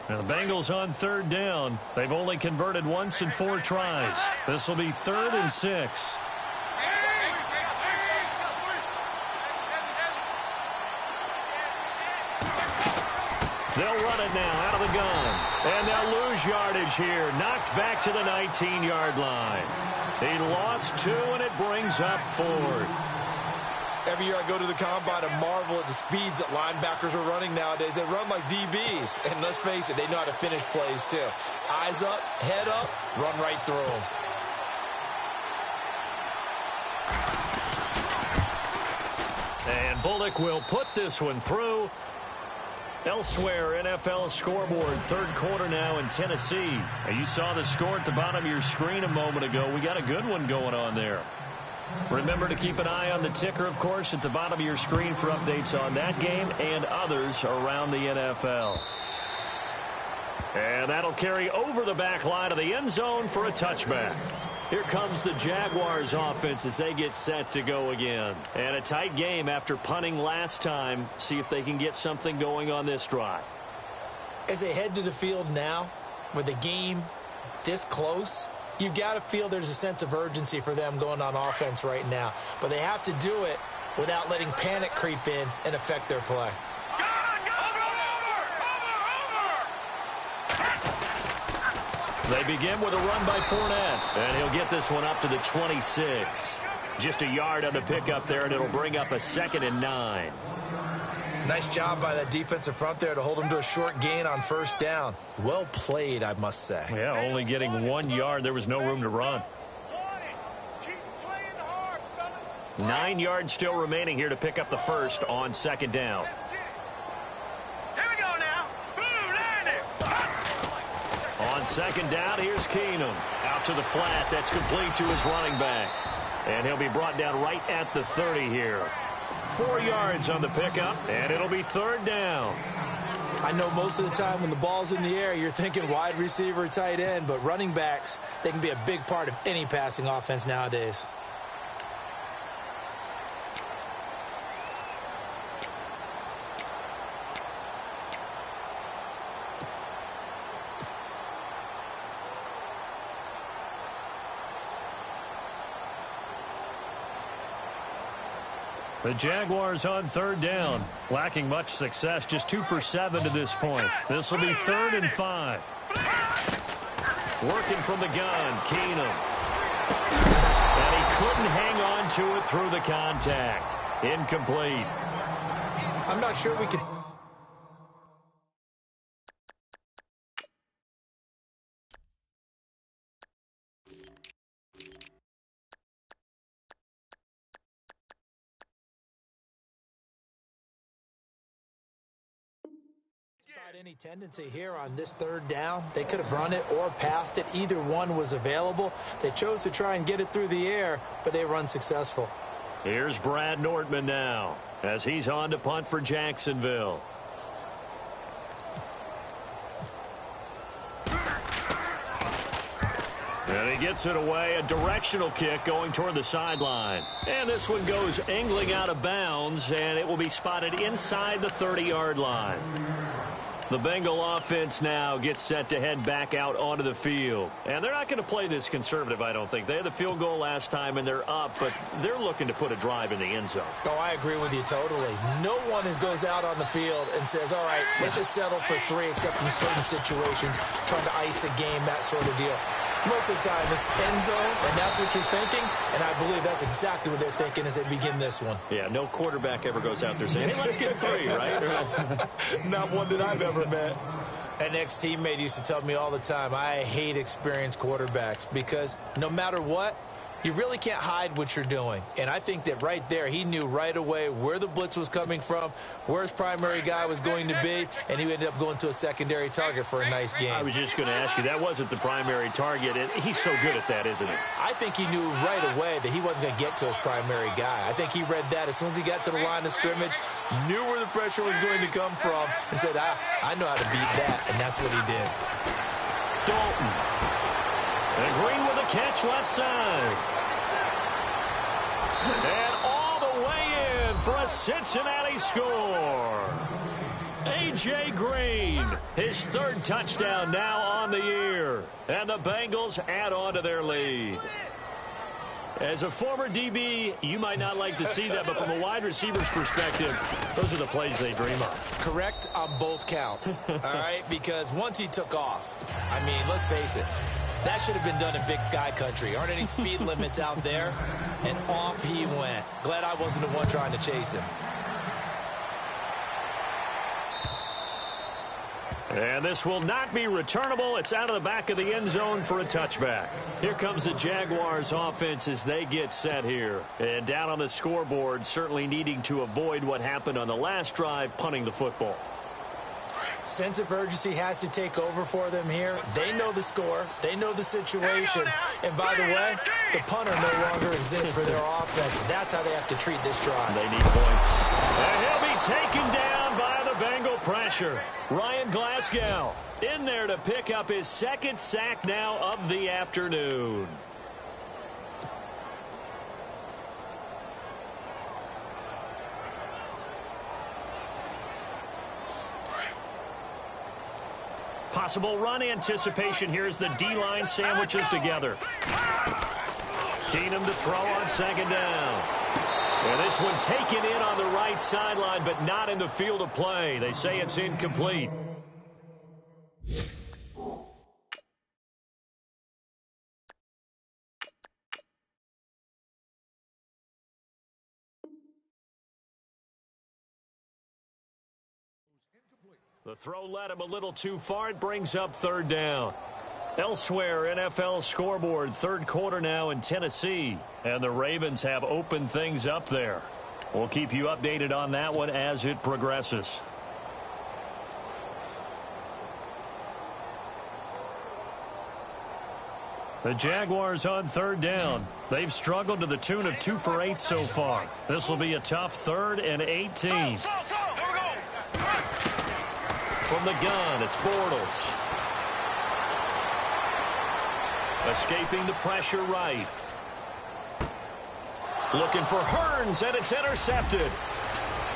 Now the Bengals on 3rd down. They've only converted once in 4 tries. This will be 3rd and 6. They'll run it now out of the gun. And they'll lose yardage here. Knocked back to the 19-yard line. He lost 2, and it brings up 4th. Every year I go to the combine and marvel at the speeds that linebackers are running nowadays. They run like DBs. And let's face it, they know how to finish plays too. Eyes up, head up, run right through them. And Bullock will put this one through. Elsewhere, NFL scoreboard, 3rd quarter now in Tennessee. And you saw the score at the bottom of your screen a moment ago. We got a good one going on there. Remember to keep an eye on the ticker, of course, at the bottom of your screen for updates on that game and others around the NFL. And that'll carry over the back line of the end zone for a touchback. Here comes the Jaguars offense as they get set to go again. And a tight game after punting last time. See if they can get something going on this drive. As they head to the field now, with the game this close, you've got to feel there's a sense of urgency for them going on offense right now. But they have to do it without letting panic creep in and affect their play. They begin with a run by Fournette, and he'll get this one up to the 26. Just a yard on the pickup there, and it'll bring up a 2nd and 9. Nice job by that defensive front there to hold him to a short gain on 1st down. Well played, I must say. Yeah, only getting 1 yard. There was no room to run. 9 yards still remaining here to pick up the 1st on 2nd down. On 2nd down, here's Keenum. Out to the flat. That's complete to his running back. And he'll be brought down right at the 30 here. 4 yards on the pickup, and it'll be 3rd down. I know most of the time when the ball's in the air, you're thinking wide receiver, tight end, but running backs, they can be a big part of any passing offense nowadays. The Jaguars on third down. Lacking much success, just 2 for 7 to this point. This will be 3rd and 5. Working from the gun, Keenum. And he couldn't hang on to it through the contact. Incomplete. I'm not sure we could... any tendency here on this 3rd down. They could have run it or passed it. Either one was available. They chose to try and get it through the air, but they were unsuccessful. Here's Brad Nortman now as he's on to punt for Jacksonville. And he gets it away, a directional kick going toward the sideline. And this one goes angling out of bounds, and it will be spotted inside the 30-yard line. The Bengal offense now gets set to head back out onto the field. And they're not going to play this conservative, I don't think. They had the field goal last time, and they're up, but they're looking to put a drive in the end zone. Oh, I agree with you totally. No one goes out on the field and says, all right, let's just settle for 3, except in certain situations, trying to ice a game, that sort of deal. Most of the time, it's end zone, and that's what you're thinking, and I believe that's exactly what they're thinking as they begin this one. Yeah, no quarterback ever goes out there saying, hey, let's get 3, right? Not one that I've ever met. An ex-teammate used to tell me all the time, I hate experienced quarterbacks because no matter what, you really can't hide what you're doing. And I think that right there, he knew right away where the blitz was coming from, where his primary guy was going to be, and he ended up going to a secondary target for a nice game. I was just going to ask you, that wasn't the primary target. He's so good at that, isn't he? I think he knew right away that he wasn't going to get to his primary guy. I think he read that as soon as he got to the line of scrimmage, knew where the pressure was going to come from, and said, I know how to beat that, and that's what he did. Dalton. And Green with a catch left side. And all the way in for a Cincinnati score. A.J. Green, his 3rd touchdown now on the year. And the Bengals add on to their lead. As a former DB, you might not like to see that, but from a wide receiver's perspective, those are the plays they dream of. Correct on both counts, all right? Because once he took off, I mean, let's face it, that should have been done in Big Sky country. Aren't any speed limits out there? And off he went. Glad I wasn't the one trying to chase him. And this will not be returnable. It's out of the back of the end zone for a touchback. Here comes the Jaguars offense as they get set here. And down on the scoreboard, certainly needing to avoid what happened on the last drive, punting the football. Sense of urgency has to take over for them here. They know the score. They know the situation. And by the way, the punter no longer exists for their offense. That's how they have to treat this drive. They need points. And he'll be taken down by the Bengal pressure. Ryan Glasgow in there to pick up his 2nd sack now of the afternoon. Possible run anticipation here as the D-line sandwiches together. Keenum to throw on 2nd down. And this one taken in on the right sideline, but not in the field of play. They say it's incomplete. The throw led him a little too far. It brings up 3rd down. Elsewhere, NFL scoreboard, 3rd quarter now in Tennessee. And the Ravens have opened things up there. We'll keep you updated on that one as it progresses. The Jaguars on 3rd down. They've struggled to the tune of 2 for 8 so far. This will be a tough 3rd and 18. From the gun, it's Bortles. Escaping the pressure right. Looking for Hearns, and it's intercepted.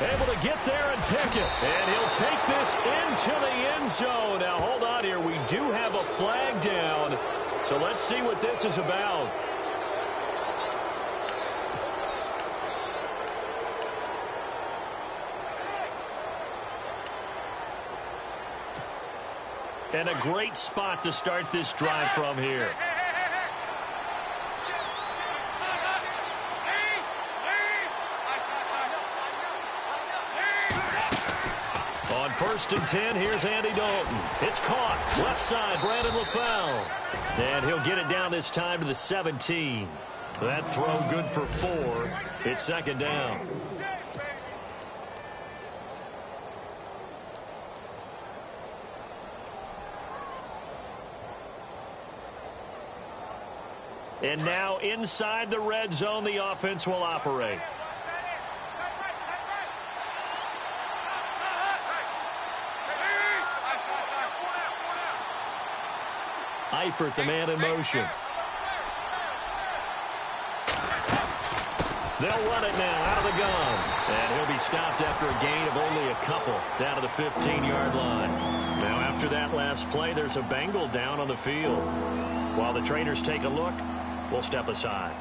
Able to get there and pick it. And he'll take this into the end zone. Now, hold on here. We do have a flag down. So let's see what this is about. And a great spot to start this drive from here. On 1st and 10, here's Andy Dalton. It's caught. Left side, Brandon LaFell. And he'll get it down this time to the 17. That throw good for 4. It's 2nd down. And now inside the red zone, the offense will operate. Eifert, the man in motion. They'll run it now out of the gun. And he'll be stopped after a gain of only a couple down to the 15-yard line. Now after that last play, there's a Bengal down on the field. While the trainers take a look, we'll step aside.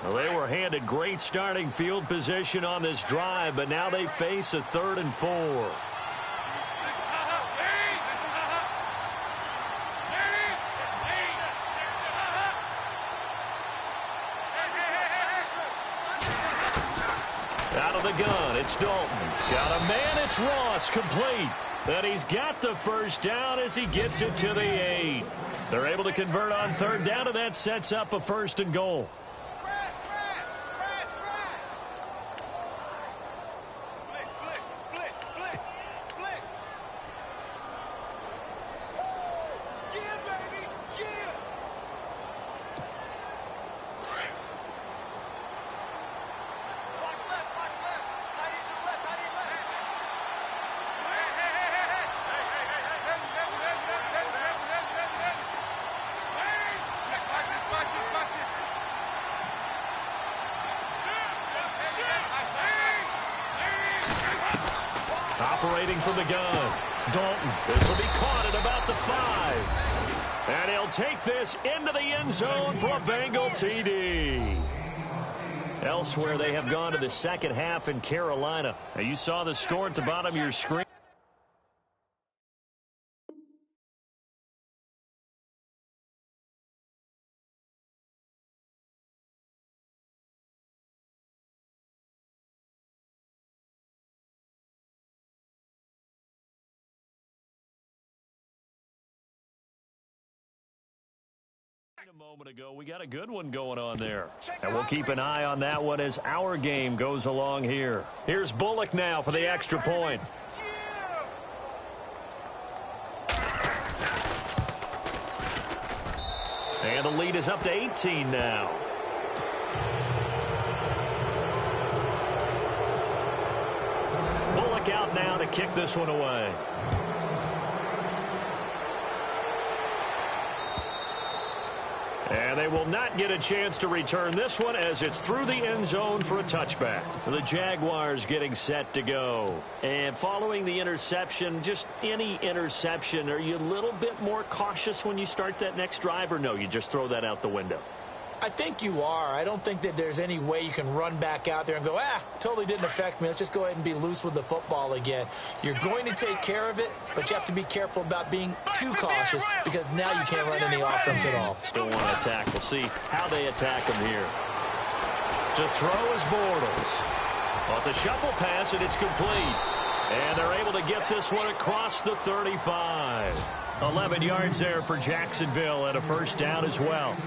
Well, they were handed great starting field position on this drive, but now they face a 3rd and 4. Out of the gun, it's Dalton. Got a man, it's Ross, complete. And he's got the 1st down as he gets it to the 8. They're able to convert on 3rd down, and that sets up a 1st and goal. Operating from the gun, Dalton. This will be caught at about the 5. And he'll take this into the end zone for a Bengal TD. Elsewhere, they have gone to the 2nd half in Carolina. Now, you saw the score at the bottom of your screen. A moment ago, we got a good one going on there. And we'll keep an eye on that one as our game goes along here. Here's Bullock now for the extra point. And the lead is up to 18 now. Bullock out now to kick this one away. And they will not get a chance to return this one as it's through the end zone for a touchback. The Jaguars getting set to go. And following the interception, just any interception, are you a little bit more cautious when you start that next drive, or no, you just throw that out the window? I think you are. I don't think that there's any way you can run back out there and go, totally didn't affect me. Let's just go ahead and be loose with the football again. You're going to take care of it, but you have to be careful about being too cautious because now you can't run any offense at all. Still want to attack. We'll see how they attack him here. To throw is Bortles. Well, it's a shuffle pass, and it's complete. And they're able to get this one across the 35. 11 yards there for Jacksonville and a 1st down as well.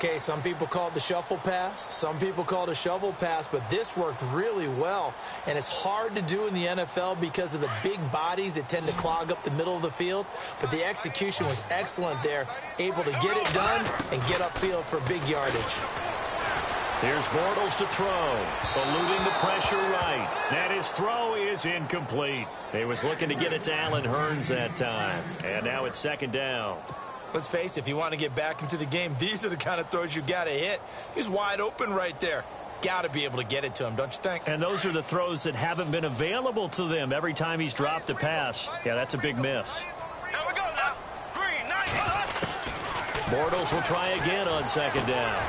Okay, some people call it the shuffle pass. Some people call it a shovel pass, but this worked really well. And it's hard to do in the NFL because of the big bodies that tend to clog up the middle of the field. But the execution was excellent there, able to get it done and get upfield for big yardage. Here's Bortles to throw, eluding the pressure right. And his throw is incomplete. He was looking to get it to Allen Hurns that time. And now it's 2nd down. Let's face it, if you want to get back into the game, these are the kind of throws you got to hit. He's wide open right there. got to be able to get it to him, don't you think? And those are the throws that haven't been available to them every time he's dropped a pass. Yeah, that's a big miss. Here we go now. Green, nice. Bortles will try again on second down.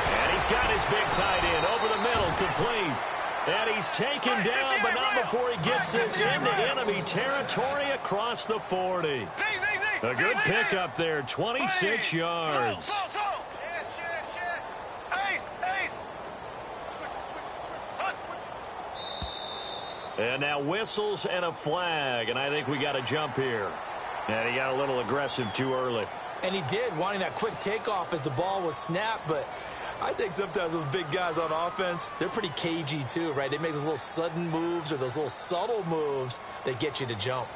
And he's got his big tight end over the middle, complete. And he's taken down, but not before he gets this into enemy territory across the 40. A good pickup there, 26 yards. And now whistles and a flag, and I think we got a jump here. And he got a little aggressive too early. And he did, wanting that quick takeoff as the ball was snapped, but I think sometimes those big guys on offense, they're pretty cagey too, right? They make those little sudden moves or those little subtle moves that get you to jump.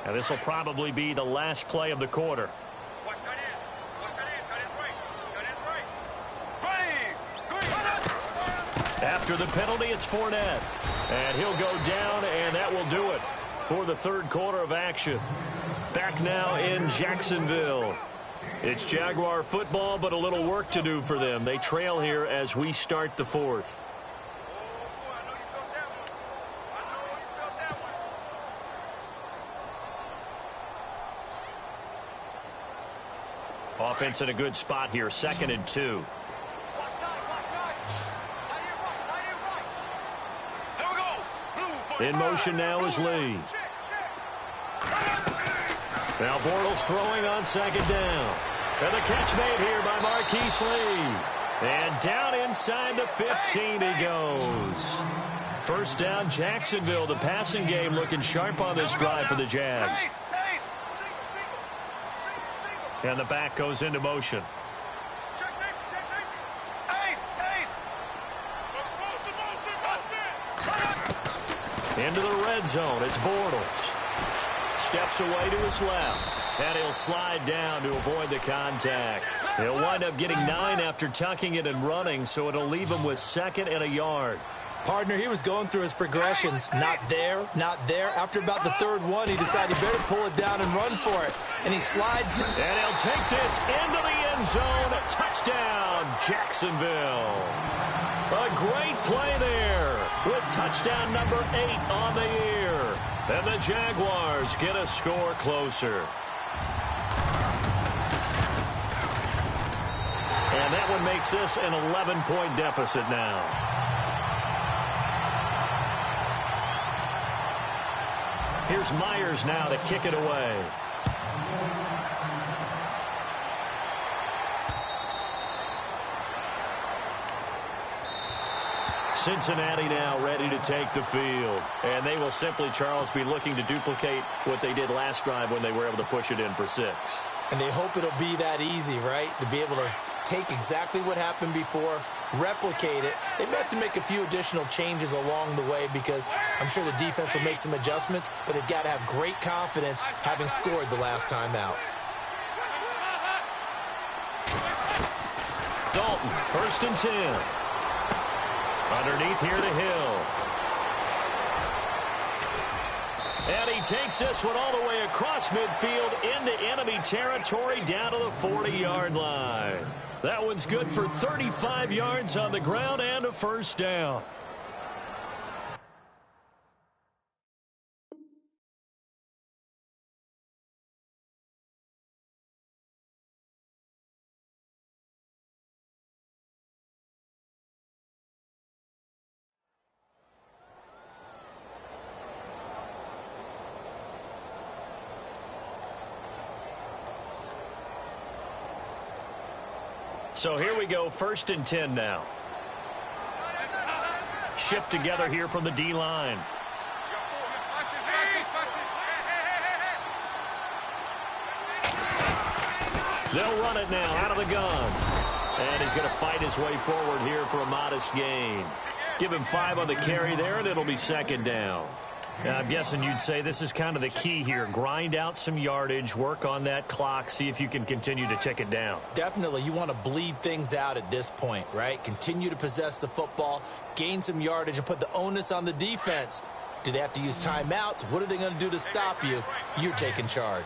Now this will probably be the last play of the quarter. After the penalty, it's Fournette. And he'll go down, and that will do it for the third quarter of action. Back now in Jacksonville. It's Jaguar football, but a little work to do for them. They trail here as we start the fourth. Offense in a good spot here, 2nd and 2. In motion now is Lee. Now Bortles throwing on second down. And the catch made here by Marquise Lee. And down inside the 15 he goes. First down, Jacksonville. The passing game looking sharp on this drive for the Jags. And the back goes into motion. Into the red zone. It's Bortles. Steps away to his left. And he'll slide down to avoid the contact. He'll wind up getting 9 after tucking it and running, so it'll leave him with 2nd and a yard. Partner, he was going through his progressions. Not there, not there. After about the third one, he decided he better pull it down and run for it. And he slides. And he'll take this into the end zone. Touchdown, Jacksonville. A great play there with touchdown number 8 on the year. And the Jaguars get a score closer. And that one makes this an 11-point deficit now. Here's Myers now to kick it away. Cincinnati now ready to take the field. And they will simply, Charles, be looking to duplicate what they did last drive when they were able to push it in for 6. And they hope it'll be that easy, right? To be able to take exactly what happened before, replicate it. They may have to make a few additional changes along the way because I'm sure the defense will make some adjustments, but they've got to have great confidence having scored the last time out. Dalton, 1st and 10. Underneath here to Hill. And he takes this one all the way across midfield into enemy territory down to the 40-yard line. That one's good for 35 yards on the ground and a first down. So here we go, 1st and 10 now. Shift together here from the D-line. They'll run it now out of the gun. And he's going to fight his way forward here for a modest gain. Give him 5 on the carry there, and it'll be 2nd down. Now, I'm guessing you'd say this is kind of the key here. Grind out some yardage, work on that clock, see if you can continue to tick it down. Definitely. You want to bleed things out at this point, right? Continue to possess the football, gain some yardage, and put the onus on the defense. Do they have to use timeouts? What are they going to do to stop you? You're taking charge.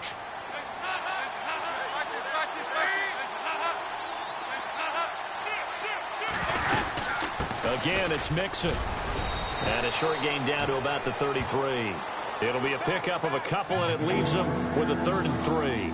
Again, it's Mixon. And a short gain down to about the 33. It'll be a pickup of a couple, and it leaves them with a 3rd and 3.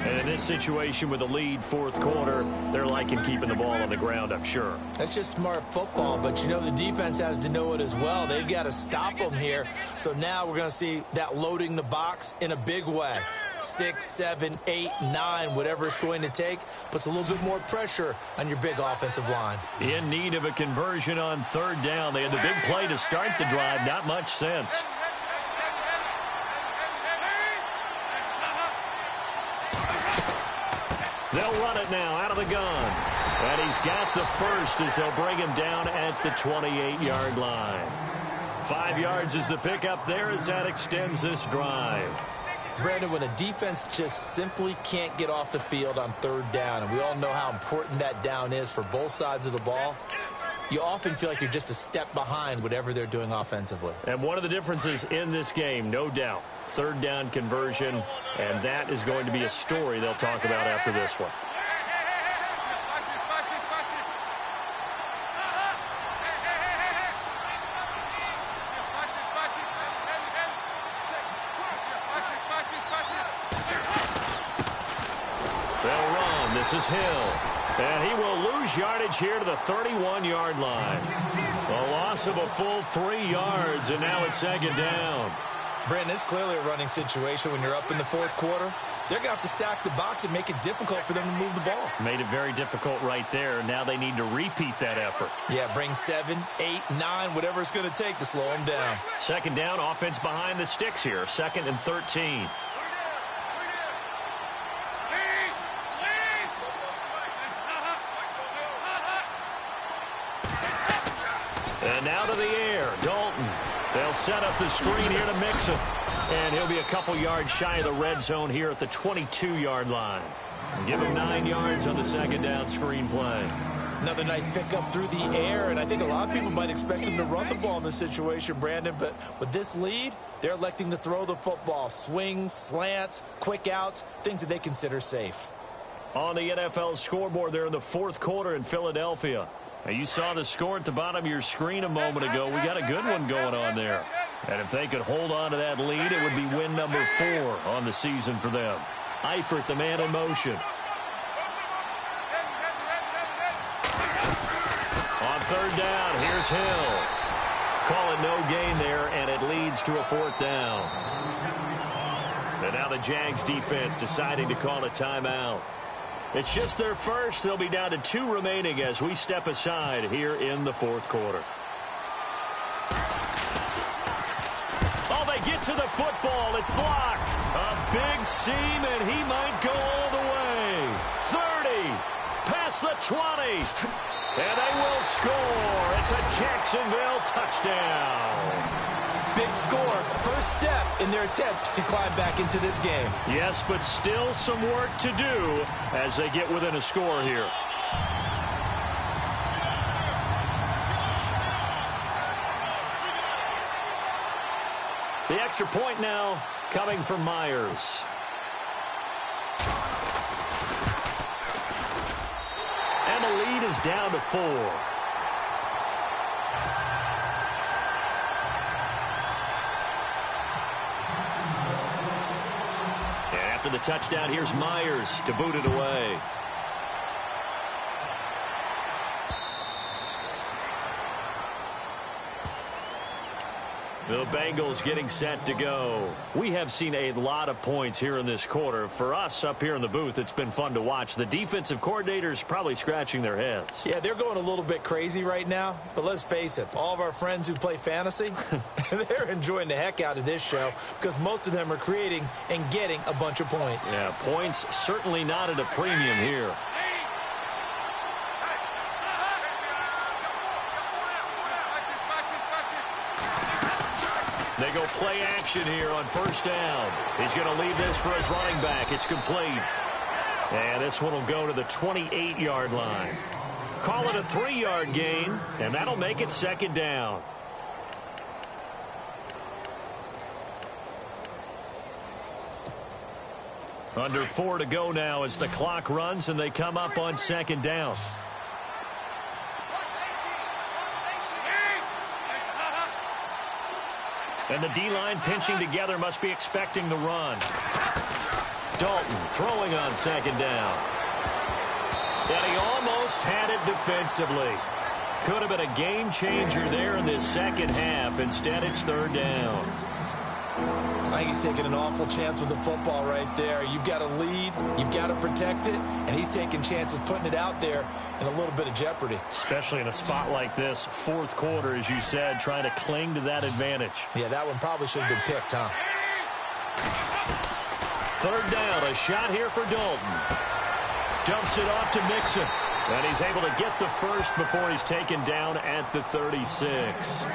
And in this situation with the lead, fourth quarter, they're liking keeping the ball on the ground, I'm sure. That's just smart football, but you know the defense has to know it as well. They've got to stop them here. So now we're going to see that loading the box in a big way. 6, 7, 8, 9, whatever it's going to take, puts a little bit more pressure on your big offensive line. In need of a conversion on 3rd down. They had the big play to start the drive. Not much sense. They'll run it now out of the gun. And he's got the first as they'll bring him down at the 28-yard line. 5 yards is the pickup there as that extends this drive. Brandon, when a defense just simply can't get off the field on 3rd down, and we all know how important that down is for both sides of the ball, you often feel like you're just a step behind whatever they're doing offensively. And one of the differences in this game, no doubt, 3rd down conversion, and that is going to be a story they'll talk about after this one. They'll run. This is Hill. And he will lose yardage here to the 31-yard line. A loss of a full 3 yards, and now it's 2nd down. Brandon, it's clearly a running situation when you're up in the fourth quarter. They're going to have to stack the box and make it difficult for them to move the ball. Made it very difficult right there. Now they need to repeat that effort. Yeah, bring 7, 8, 9, whatever it's going to take to slow them down. 2nd down, offense behind the sticks here. 2nd and 13. And now to the air, Dalton. They'll set up the screen here to Mixon. And he'll be a couple yards shy of the red zone here at the 22-yard line. Give him 9 yards on the 2nd down screen play. Another nice pickup through the air, and I think a lot of people might expect them to run the ball in this situation, Brandon, but with this lead, they're electing to throw the football. Swings, slants, quick outs, things that they consider safe. On the NFL scoreboard there in the fourth quarter in Philadelphia. Now, you saw the score at the bottom of your screen a moment ago. We got a good one going on there. And if they could hold on to that lead, it would be win number 4 on the season for them. Eifert, the man in motion. On 3rd down, here's Hill. Calling no gain there, and it leads to a 4th down. And now the Jags defense deciding to call a timeout. It's just their first. They'll be down to 2 remaining as we step aside here in the fourth quarter. Oh, they get to the football. It's blocked. A big seam, and he might go all the way. 30, past the 20, and they will score. It's a Jacksonville touchdown. Big score, first step in their attempt to climb back into this game. Yes, but still some work to do as they get within a score here. The extra point now coming from Myers. And the lead is down to 4. After the touchdown, here's Myers to boot it away. The Bengals getting set to go. We have seen a lot of points here in this quarter. For us up here in the booth, it's been fun to watch. The defensive coordinators probably scratching their heads. Yeah, they're going a little bit crazy right now. But let's face it, all of our friends who play fantasy, they're enjoying the heck out of this show because most of them are creating and getting a bunch of points. Yeah, points certainly not at a premium here. They go play action here on 1st down. He's going to leave this for his running back. It's complete. And this one will go to the 28-yard line. Call it a 3-yard gain, and that'll make it 2nd down. Under 4 to go now as the clock runs, and they come up on 2nd down. And the D-line pinching together must be expecting the run. Dalton throwing on second down. And he almost had it defensively. Could have been a game changer there in this second half. Instead, it's third down. I think he's taking an awful chance with the football right there. You've got to lead, you've got to protect it, and he's taking chances putting it out there in a little bit of jeopardy. Especially in a spot like this, fourth quarter, as you said, trying to cling to that advantage. Yeah, that one probably should have been picked, huh? Third down, a shot here for Dalton. Dumps it off to Mixon. And he's able to get the first before he's taken down at the 36.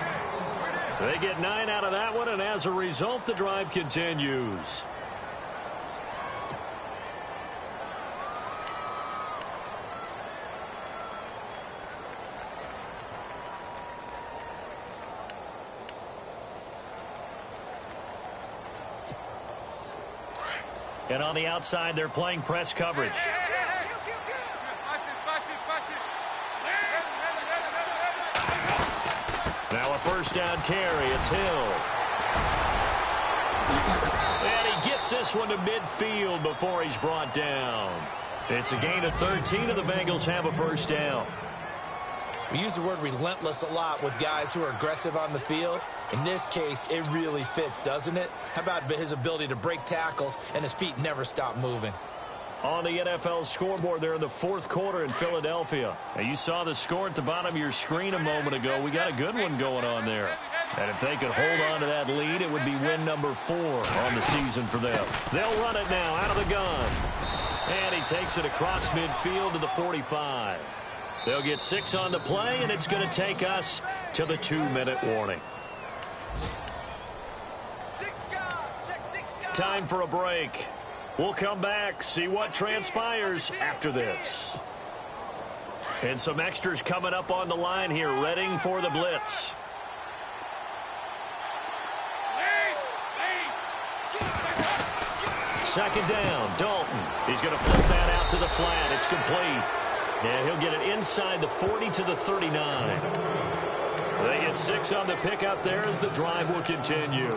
They get 9 out of that one, and as a result, the drive continues. And on the outside, they're playing press coverage. Now a first down carry. It's Hill. And he gets this one to midfield before he's brought down. It's a gain of 13, and the Bengals have a first down. We use the word relentless a lot with guys who are aggressive on the field. In this case, it really fits, doesn't it? How about his ability to break tackles and his feet never stop moving? On the NFL scoreboard there in the fourth quarter in Philadelphia. Now, you saw the score at the bottom of your screen a moment ago. We got a good one going on there. And if they could hold on to that lead, it would be win number 4 on the season for them. They'll run it now out of the gun. And he takes it across midfield to the 45. They'll get 6 on the play, and it's going to take us to the 2-minute warning. Time for a break. We'll come back, see what transpires after this. And some extras coming up on the line here, readying for the blitz. Second down, Dalton. He's going to flip that out to the flat. It's complete. And he'll get it inside the 40 to the 39. They get 6 on the pickup there as the drive will continue.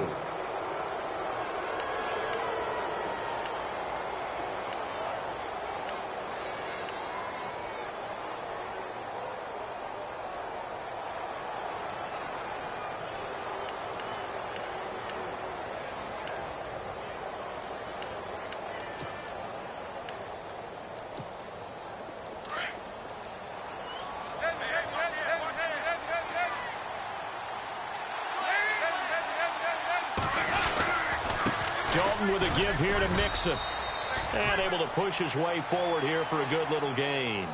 Dalton with a give here to Mixon. And able to push his way forward here for a good little gain.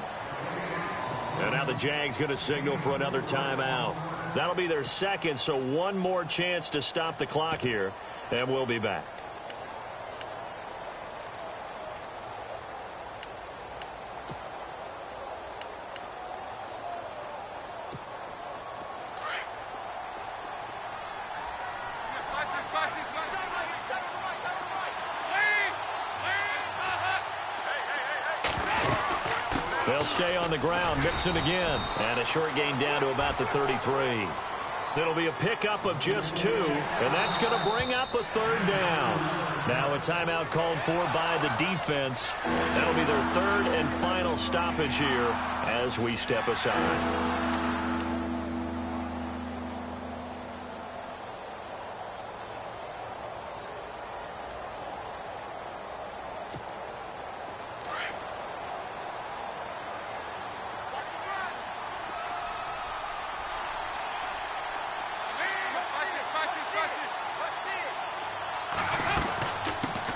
And now the Jags going to signal for another timeout. That'll be their second, so one more chance to stop the clock here. And we'll be back. They'll stay on the ground. Mixon again. And a short gain down to about the 33. It'll be a pickup of just 2. And that's going to bring up a third down. Now a timeout called for by the defense. That'll be their third and final stoppage here as we step aside.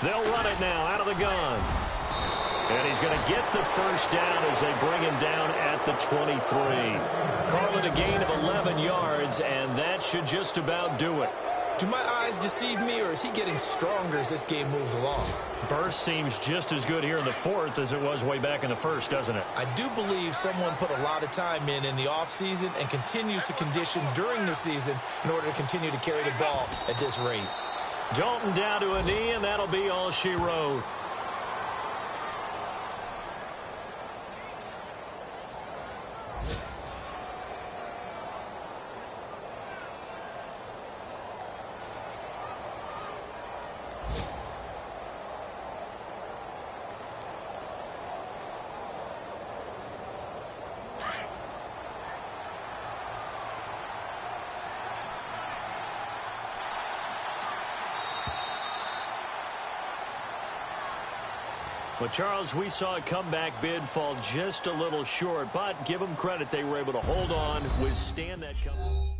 They'll run it now out of the gun. And he's going to get the first down as they bring him down at the 23. Call it a gain of 11 yards, and that should just about do it. Do my eyes deceive me, or is he getting stronger as this game moves along? Burst seems just as good here in the fourth as it was way back in the first, doesn't it? I do believe someone put a lot of time in the offseason and continues to condition during the season in order to continue to carry the ball at this rate. Dalton down to a knee, and that'll be all she wrote. Well, Charles, we saw a comeback bid fall just a little short, but give them credit. They were able to hold on, withstand that comeback.